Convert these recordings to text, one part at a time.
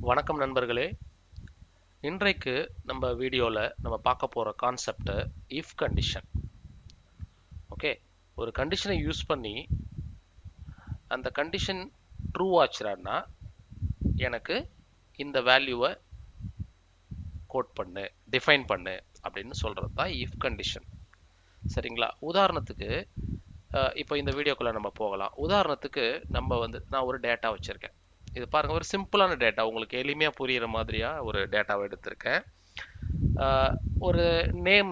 வணக்கம் நண்பர்களே. இன்றைக்கு நம்ம வீடியோவில் நம்ம பார்க்க போகிற கான்செப்ட் இஃப் கண்டிஷன். ஓகே, ஒரு கண்டிஷனை யூஸ் பண்ணி அந்த கண்டிஷன் ட்ரூ ஆச்சுன்னா எனக்கு இந்த வேல்யூவை கோட் பண்ணு, டிஃபைன் பண்ணு அப்படின்னு சொல்கிறது தான் இஃப் கண்டிஷன். சரிங்களா? உதாரணத்துக்கு இப்போ இந்த வீடியோக்குள்ளே நம்ம போகலாம். உதாரணத்துக்கு நான் ஒரு டேட்டா வச்சுருக்கேன். இது பாருங்க, ஒரு சிம்பிளான டேட்டா, உங்களுக்கு எளிமையாக புரிகிற மாதிரியா ஒரு டேட்டாவை எடுத்திருக்கேன். ஒரு நேம்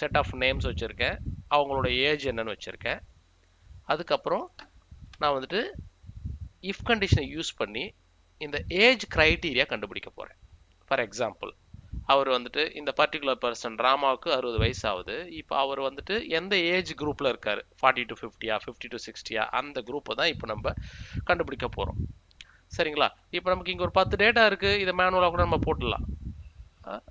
செட் ஆஃப் நேம்ஸ் வச்சுருக்கேன். அவங்களோட ஏஜ் என்னன்னு வச்சுருக்கேன். அதுக்கப்புறம் நான் இஃப் கண்டிஷனை யூஸ் பண்ணி இந்த ஏஜ் கிரைட்டீரியா கண்டுபிடிக்க போகிறேன். ஃபார் எக்ஸாம்பிள், அவர் இந்த பர்டிகுலர் பர்சன் ராமாவுக்கு 60 வயசு ஆகுது. இப்போ அவர் எந்த ஏஜ் குரூப்பில் இருக்கார், 40 to 50யா 50 to 60யா, அந்த குரூப்பை தான் இப்போ நம்ம கண்டுபிடிக்க போகிறோம். சரிங்களா? இப்போ நமக்கு இங்கே ஒரு 10 டேட்டா இருக்குது. இதை மேனுவலாக கூட நம்ம போட்டுடலாம்.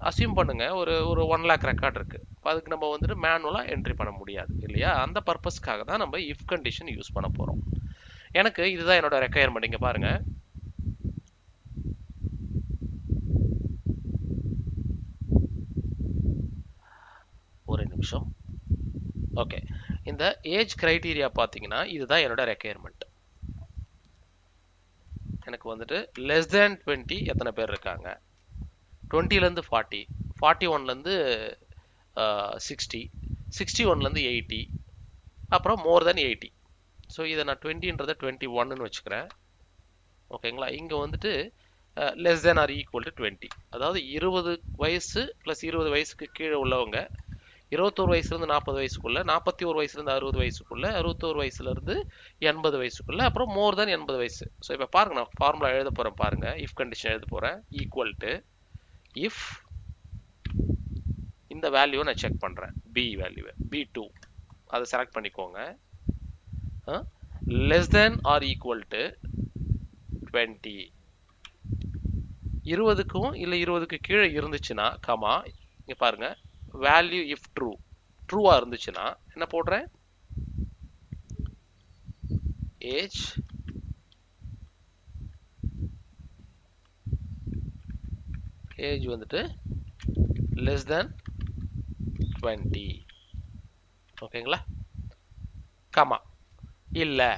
அசியூம் பண்ணுங்க, ஒரு 1 lakh ரெக்கார்ட் இருக்குது. அதுக்கு நம்ம மேனுவலாக என்ட்ரி பண்ண முடியாது இல்லையா? அந்த பர்பஸ்க்காக தான் நம்ம இஃப் கண்டிஷன் யூஸ் பண்ண போகிறோம். எனக்கு இதுதான் என்னோட ரெக்குயர்மெண்ட். இங்கே பாருங்க, ஒரு நிமிஷம். ஓகே, இந்த ஏஜ் கிரைட்டீரியா பார்த்தீங்கன்னா இதுதான் என்னோட ரெக்குயர்மெண்ட். எனக்கு லெஸ் தேன் 20 எத்தனை பேர் இருக்காங்க, 20லேருந்து 40, 41லேருந்து 60, 61லேருந்து 80, அப்புறம் மோர் தென் 80. ஸோ இதை நான் 20ன்றதை 21ன்னு வச்சுக்கிறேன். ஓகேங்களா? இங்கே less than R equal to 20, அதாவது 20 வயசு ப்ளஸ் 20 வயசுக்கு கீழே உள்ளவங்க, 21 வயசுலேருந்து 40 வயசுக்குள்ள, 41 வயசுலேருந்து 60 வயசுக்குள்ள, 61 வயசுலேருந்து 80 வயசுக்குள்ள, அப்புறம் மோர் தென் 80 வயசு. ஸோ இப்போ பாருங்க, நான் ஃபார்முலா எழுத போகிறேன். பாருங்க, இஃப் கண்டிஷன் எழுத போகிறேன். ஈக்குவல் டு இஃப் இந்த வேல்யூவை நான் செக் பண்ணுறேன், பி வேல்யூவை, B2 அதை செலக்ட் பண்ணிக்கோங்க. Less than R equal to 20, 20க்கும் இல்லை 20க்கு கீழே இருந்துச்சுன்னா கமா, இங்கே பாருங்க, வேல்யூ இஃப் ட்ரூவா இருந்துச்சுன்னா என்ன போடுறேன், ஏஜ் லெஸ் தேன் 20. ஓகேங்களா? கமா இல்லை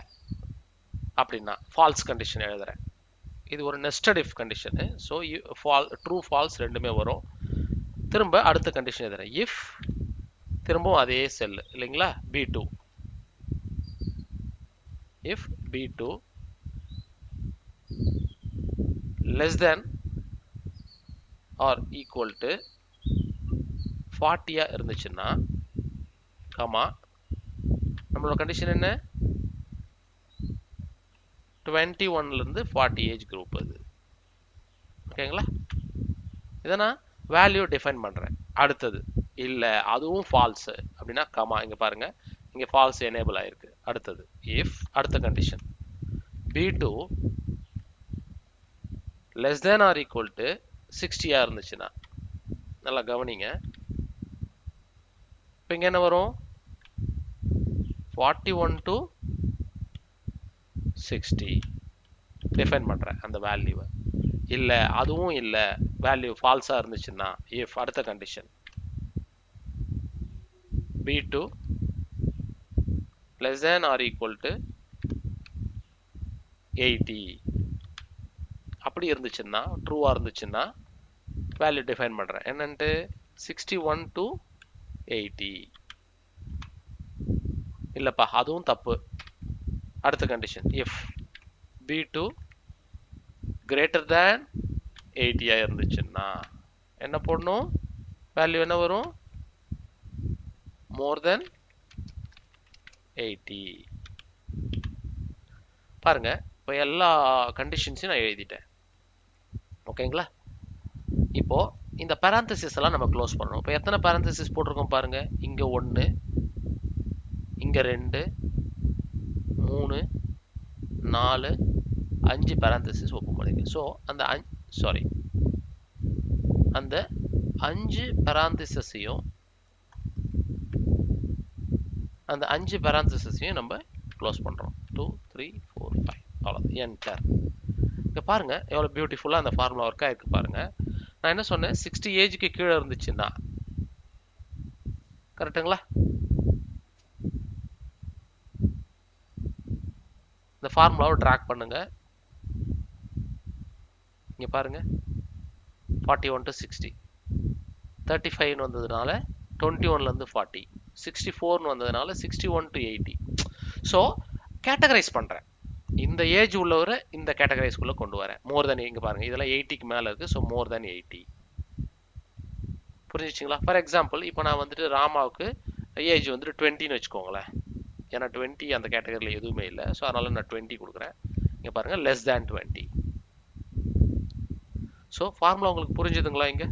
அப்படின்னா ஃபால்ஸ் கண்டிஷன் எழுதுறேன். இது ஒரு nested if condition. So true falls ரெண்டுமே வரும். திரும்ப அடுத்த கண்டிஷன் எழுதுறேன், இஃப் திரும்பவும் அதே செல் இல்லைங்களா, B2, if B2 less than R equal to 40 இருந்துச்சுன்னா கமா, நம்மளோட கண்டிஷன் என்ன, 21லேருந்து 40 ஏஜ் குரூப் அது. ஓகேங்களா? இதை நான் வேல்யூ டிஃபைன் பண்ணுறேன். அடுத்தது இல்லை அதுவும் ஃபால்ஸு அப்படின்னா கமா, இங்கே பாருங்க, இங்கே ஃபால்ஸ் எனேபிள் ஆயிருக்கு. அடுத்தது இஃப் அடுத்த condition B2 less than R equal to 60 இருந்துச்சுன்னா, நல்லா கவனிங்க, இப்போ இங்கே என்ன வரும், 41 to 60 டிஃபைன் பண்ணுறேன் அந்த வேல்யூவை. இல்லை அதுவும் இல்லை, வேல்யூ ஃபால்ஸாக இருந்துச்சுன்னா இஃப் அடுத்த condition B2 less than R equal to 80 அப்படி இருந்துச்சுன்னா, ட்ரூவாக இருந்துச்சுன்னா வேல்யூ டிஃபைன் பண்ணுறேன் என்னன்ட்டு, 61 to 80. இல்லைப்பா அதுவும் தப்பு. அடுத்த condition if B2 greater than 80 இருந்துச்சுன்னா என்ன போடணும், வேல்யூ என்ன வரும், மோர் தென் 80. பாருங்க, இப்போ எல்லா கண்டிஷன்ஸையும் நான் எழுதிட்டேன். ஓகேங்களா? இப்போ இந்த பேராந்தசிஸ் எல்லாம் நம்ம க்ளோஸ் பண்ணணும். இப்போ எத்தனை பேராந்தசிஸ் போட்டிருக்கோம் பாருங்க, இங்க 1, இங்க 2, 3, 4, 5 பேராந்தசிஸ் ஓப்பன் பண்ணிருக்கேன். ஸோ அந்த 5 பேராந்தசிஸையும் நம்ம க்ளோஸ் பண்ணுறோம். 2, 3, 4, 5 அவ்வளோதான். என்டர். இங்கே பாருங்க எவ்வளோ பியூட்டிஃபுல்லாக அந்த ஃபார்முலா ஒர்க் ஆயிருக்கு பாருங்க. நான் என்ன சொன்னேன், 60 ஏஜுக்கு கீழே இருந்துச்சுன்னா, கரெக்டுங்களா? இந்த ஃபார்முலாவை ட்ராக் பண்ணுங்க. இங்கே பாருங்க 41 to 60, 35 வந்ததுனால 21லேருந்து 40, 64 வந்ததுனால 61 to 80. ஸோ கேட்டகரைஸ் பண்ணுறேன், இந்த ஏஜ் உள்ளவரை இந்த கேட்டகரைஸ்குள்ளே கொண்டு வரேன். மோர் தென், இங்கே பாருங்கள் இதெல்லாம் 80க்கு மேலே இருக்குது. So more than 80. புரிஞ்சிச்சிங்களா? ஃபார் எக்ஸாம்பிள் இப்போ நான் வந்துட்டு ராமாவுக்கு ஏஜ் வந்துட்டு 20ன்னு வச்சுக்கோங்களேன். ஏன்னா 20 அந்த கேட்டகரியில் எதுவுமே இல்லை. ஸோ அதனால் நான் 20 கொடுக்குறேன். இங்கே பாருங்கள் லெஸ் தேன் 20. ஸோ ஃபார்முலா உங்களுக்கு புரிஞ்சுதுங்களா? இங்கே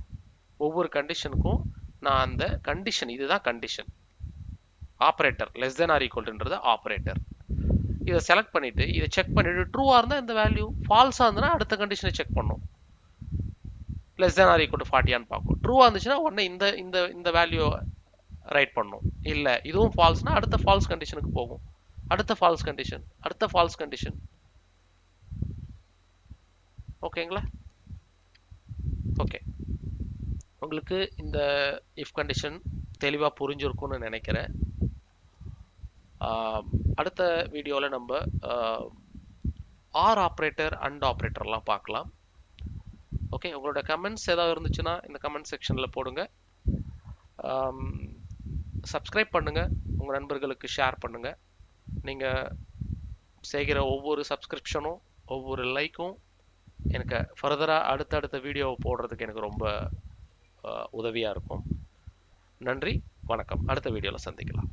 ஒவ்வொரு கண்டிஷனுக்கும் நான் அந்த கண்டிஷன், இதுதான் condition, operator less than or ஈக்குவல்ன்றது ஆப்ரேட்டர். இதை செலக்ட் பண்ணிவிட்டு இதை செக் பண்ணிவிட்டு ட்ரூவாக இருந்தால் இந்த வேல்யூ, ஃபால்ஸாக இருந்ததுன்னா அடுத்த கண்டிஷனை செக் பண்ணும். Less than R equal to 40 பார்க்கும். ட்ரூவாக இருந்துச்சுன்னா உடனே இந்த இந்த இந்த வேல்யூ ரைட் பண்ணும். இல்லை இதுவும் ஃபால்ஸ்னா அடுத்த ஃபால்ஸ் கண்டிஷனுக்கு போகும். அடுத்த ஃபால்ஸ் கண்டிஷன், அடுத்த ஃபால்ஸ் கண்டிஷன். ஓகேங்களா? ஓகே, உங்களுக்கு இந்த இஃப் கண்டிஷன் தெளிவாக புரிஞ்சிருக்கும்னு நினைக்கிறேன். அடுத்த வீடியோவில் நம்ம ஆர் ஆப்ரேட்டர் அண்ட் ஆப்ரேட்டர்லாம் பார்க்கலாம். ஓகே, உங்களோட கமெண்ட்ஸ் ஏதாவது இருந்துச்சுன்னா இந்த கமெண்ட் செக்ஷனில் போடுங்க. சப்ஸ்கிரைப் பண்ணுங்கள், உங்கள் நண்பர்களுக்கு ஷேர் பண்ணுங்கள். நீங்கள் செய்கிற ஒவ்வொரு சப்ஸ்கிரிப்ஷனும் ஒவ்வொரு லைக்கும் எனக்கு ஃபர்தராக அடுத்தடுத்த வீடியோவை போடுறதுக்கு எனக்கு ரொம்ப உதவியாக இருக்கும். நன்றி, வணக்கம். அடுத்த வீடியோவில் சந்திக்கலாம்.